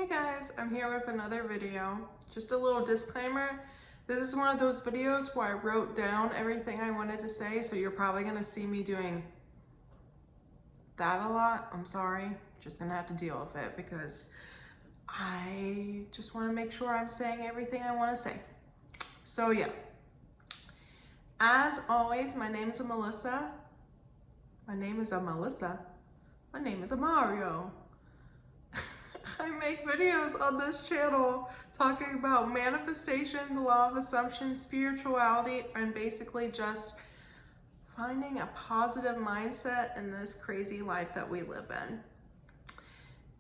Guys, I'm here with another video. Just a little disclaimer. This is one of those videos where I wrote down everything I wanted to say, so you're probably gonna see me doing that a lot. I'm sorry, just gonna have to deal with it because I just wanna make sure I'm saying everything I wanna say. So yeah, as always, my name is Melissa. My name is a Mario. I make videos on this channel talking about manifestation, the law of assumption, spirituality, and basically just finding a positive mindset in this crazy life that we live in.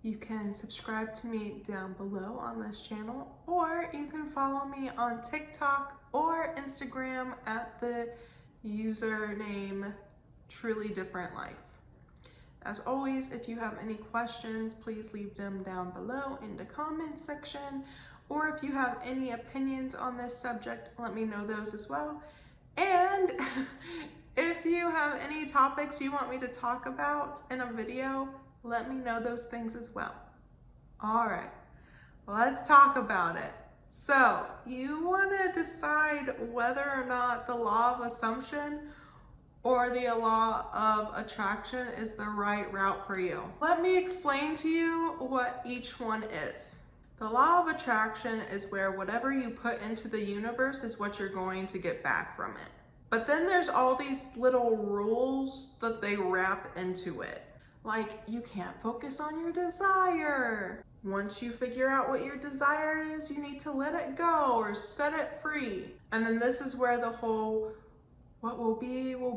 You can subscribe to me down below on this channel, or you can follow me on TikTok or Instagram at the username Truly Different Life. As always, if you have any questions, please leave them down below in the comments section, or if you have any opinions on this subject, let me know those as well. And if you have any topics you want me to talk about in a video, let me know those things as well. All right, let's talk about it. So you want to decide whether or not the law of assumption or the law of attraction is the right route for you. Let me explain to you what each one is. The law of attraction is where whatever you put into the universe is what you're going to get back from it. But then there's all these little rules that they wrap into it. Like, you can't focus on your desire. Once you figure out what your desire is, you need to let it go or set it free. And then this is where the whole what will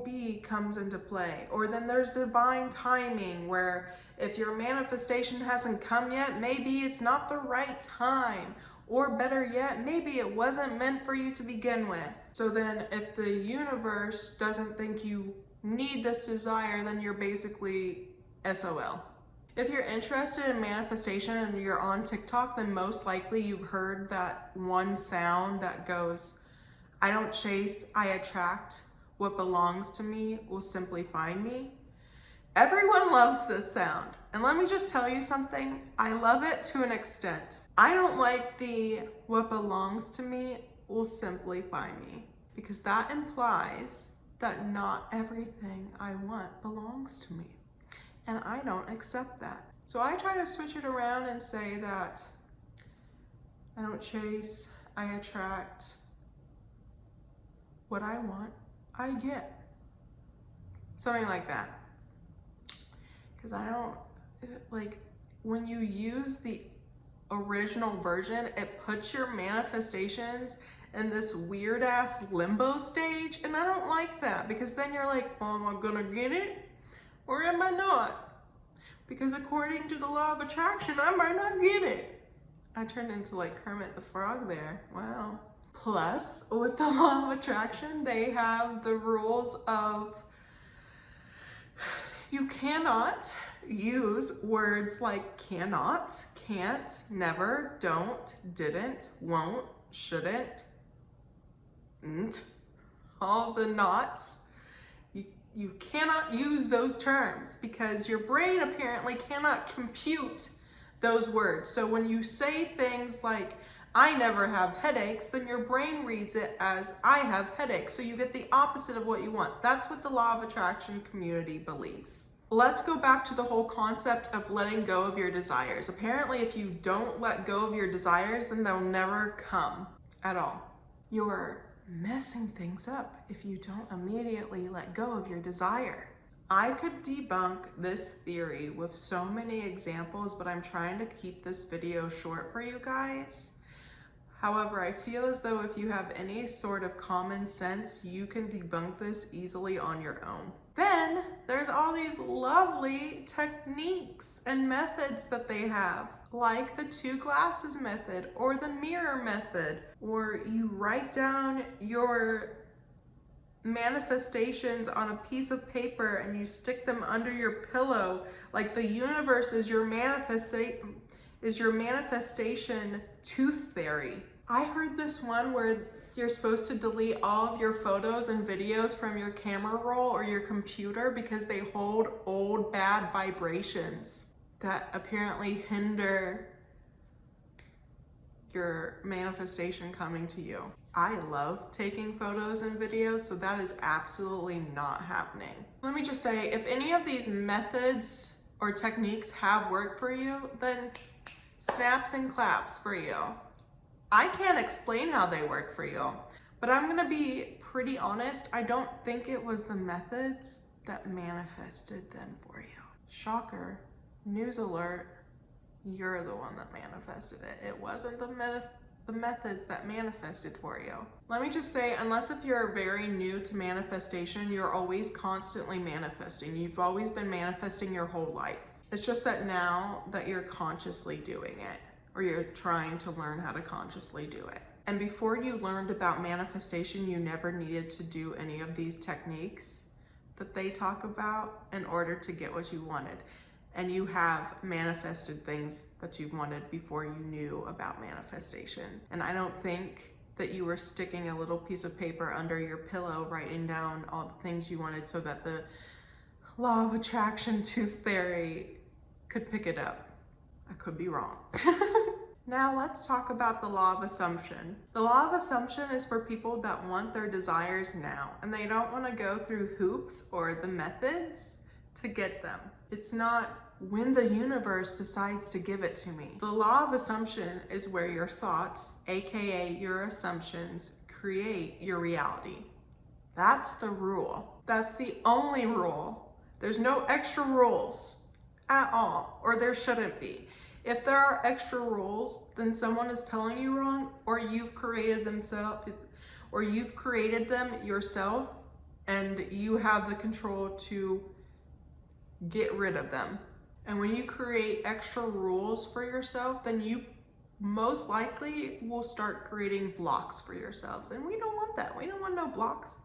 be comes into play. Or then there's divine timing, where if your manifestation hasn't come yet, maybe it's not the right time. Or better yet, maybe it wasn't meant for you to begin with. So then if the universe doesn't think you need this desire, then you're basically SOL. If you're interested in manifestation and you're on TikTok, then most likely you've heard that one sound that goes, I don't chase, I attract. What belongs to me will simply find me. Everyone loves this sound. And let me just tell you something. I love it to an extent. I don't like the what belongs to me will simply find me, because that implies that not everything I want belongs to me. And I don't accept that. So I try to switch it around and say that I don't chase, I attract. What I want, I get. Something like that. Because I don't, like, when you use the original version, it puts your manifestations in this weird ass limbo stage, and I don't like that, because then you're like, well, am I gonna get it or am I not? Because according to the law of attraction, I might not get it. I turned into like Kermit the Frog there. Wow. Plus, with the law of attraction, they have the rules of you cannot use words like cannot, can't, never, don't, didn't, won't, shouldn't, all the nots. You cannot use those terms because your brain apparently cannot compute those words. So when you say things like, I never have headaches, then your brain reads it as I have headaches. So you get the opposite of what you want. That's what the law of attraction community believes. Let's go back to the whole concept of letting go of your desires. Apparently, if you don't let go of your desires, then they'll never come at all. You're messing things up if you don't immediately let go of your desire. I could debunk this theory with so many examples, but I'm trying to keep this video short for you guys. However, I feel as though if you have any sort of common sense, you can debunk this easily on your own. Then there's all these lovely techniques and methods that they have, like the 2 glasses method or the mirror method, or you write down your manifestations on a piece of paper and you stick them under your pillow, like the universe is your manifestation tooth fairy. I heard this one where you're supposed to delete all of your photos and videos from your camera roll or your computer because they hold old bad vibrations that apparently hinder your manifestation coming to you. I love taking photos and videos, so that is absolutely not happening. Let me just say, if any of these methods or techniques have worked for you, then snaps and claps for you. I can't explain how they work for you, but I'm gonna be pretty honest. I don't think it was the methods that manifested them for you. Shocker, news alert, you're the one that manifested it. It wasn't the methods that manifested for you. Let me just say, unless if you're very new to manifestation, you're always constantly manifesting. You've always been manifesting your whole life. It's just that now that you're consciously doing it, or you're trying to learn how to consciously do it. And before you learned about manifestation, you never needed to do any of these techniques that they talk about in order to get what you wanted. And you have manifested things that you've wanted before you knew about manifestation. And I don't think that you were sticking a little piece of paper under your pillow, writing down all the things you wanted so that the law of attraction tooth fairy could pick it up. I could be wrong. Now let's talk about the law of assumption. The law of assumption is for people that want their desires now, and they don't want to go through hoops or the methods to get them. It's not when the universe decides to give it to me. The law of assumption is where your thoughts, aka your assumptions, create your reality. That's the rule. That's the only rule. There's no extra rules at all, or there shouldn't be. If there are extra rules, then someone is telling you wrong, or you've created them yourself, and you have the control to get rid of them. And when you create extra rules for yourself, then you most likely will start creating blocks for yourselves. And we don't want that. We don't want no blocks.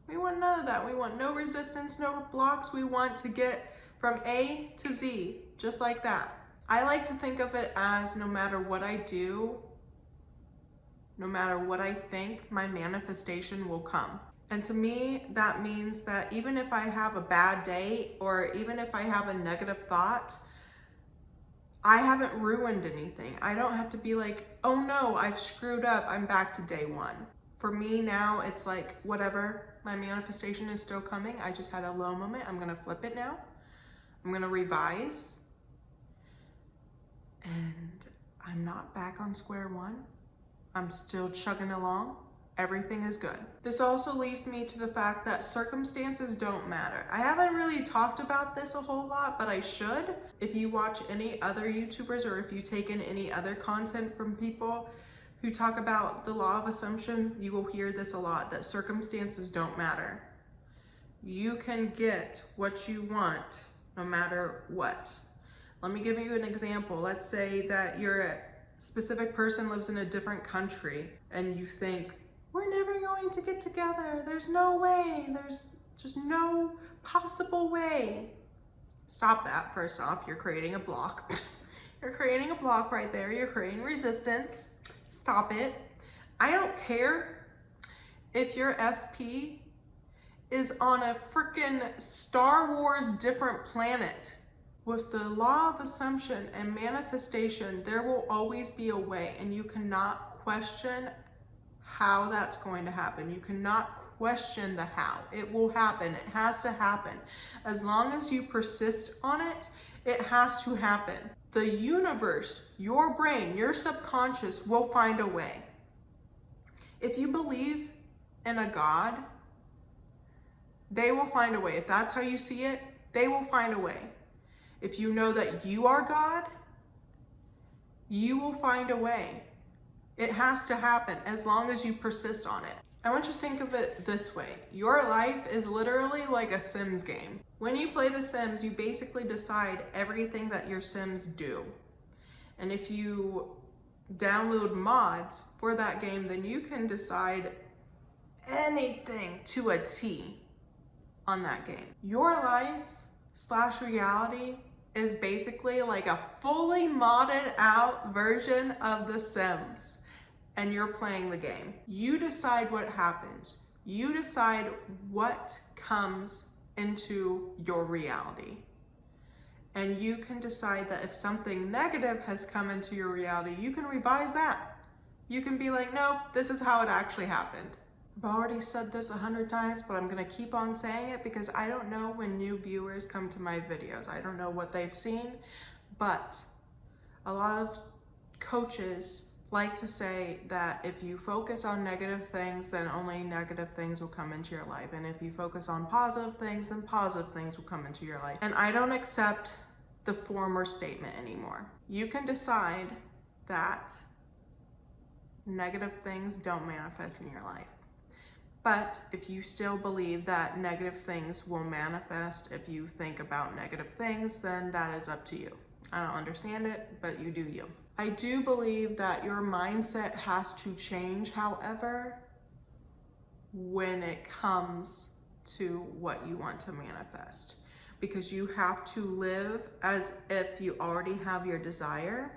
We want none of that. We want no resistance, no blocks. We want to get from A to Z, just like that. I like to think of it as no matter what I do, no matter what I think, my manifestation will come. And to me, that means that even if I have a bad day, or even if I have a negative thought, I haven't ruined anything. I don't have to be like, oh no, I've screwed up, I'm back to day one. For me now, it's like, whatever, my manifestation is still coming. I just had a low moment. I'm gonna flip it now. I'm gonna revise. And I'm not back on square one. I'm still chugging along. Everything is good. This also leads me to the fact that circumstances don't matter. I haven't really talked about this a whole lot, but I should. If you watch any other YouTubers, or if you take in any other content from people who talk about the law of assumption, you will hear this a lot, that circumstances don't matter. You can get what you want no matter what. Let me give you an example. Let's say that you're a specific person lives in a different country, and you think, we're never going to get together. There's no way. There's just no possible way. Stop that. First off, you're creating a block. You're creating a block right there. You're creating resistance. Stop it. I don't care if your SP is on a freaking Star Wars different planet. With the law of assumption and manifestation, there will always be a way, and you cannot question how that's going to happen. You cannot question the how. It will happen. It has to happen. As long as you persist on it, it has to happen. The universe, your brain, your subconscious will find a way. If you believe in a God, they will find a way. If that's how you see it, they will find a way. If you know that you are God, you will find a way. It has to happen as long as you persist on it. I want you to think of it this way. Your life is literally like a Sims game. When you play The Sims, you basically decide everything that your Sims do. And if you download mods for that game, then you can decide anything to a T on that game. Your life / reality is basically like a fully modded out version of The Sims, and you're playing the game. You decide what happens. You decide what comes into your reality. And you can decide that if something negative has come into your reality, you can revise that. You can be like, nope, this is how it actually happened. I've already said this 100 times, but I'm gonna keep on saying it because I don't know when new viewers come to my videos. I don't know what they've seen, but a lot of coaches like to say that if you focus on negative things, then only negative things will come into your life. And if you focus on positive things, then positive things will come into your life. And I don't accept the former statement anymore. You can decide that negative things don't manifest in your life. But if you still believe that negative things will manifest if you think about negative things, then that is up to you. I don't understand it, but you do you. I do believe that your mindset has to change, however, when it comes to what you want to manifest. Because you have to live as if you already have your desire.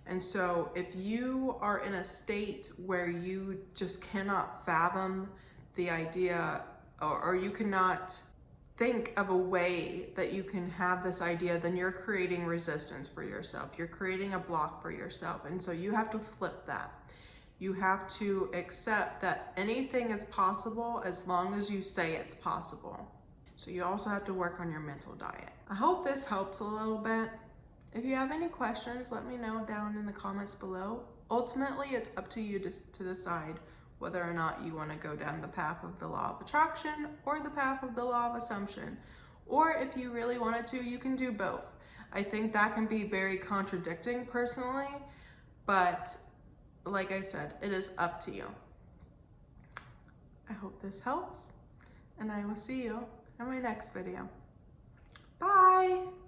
And so if you are in a state where you just cannot fathom the idea, or you cannot think of a way that you can have this idea, then you're creating resistance for yourself. You're creating a block for yourself. And so you have to flip that. You have to accept that anything is possible as long as you say it's possible. So you also have to work on your mental diet. I hope this helps a little bit. If you have any questions, let me know down in the comments below. Ultimately, it's up to you to decide whether or not you want to go down the path of the law of attraction or the path of the law of assumption. Or if you really wanted to, you can do both. I think that can be very contradicting personally, but like I said, it is up to you. I hope this helps, and I will see you in my next video. Bye!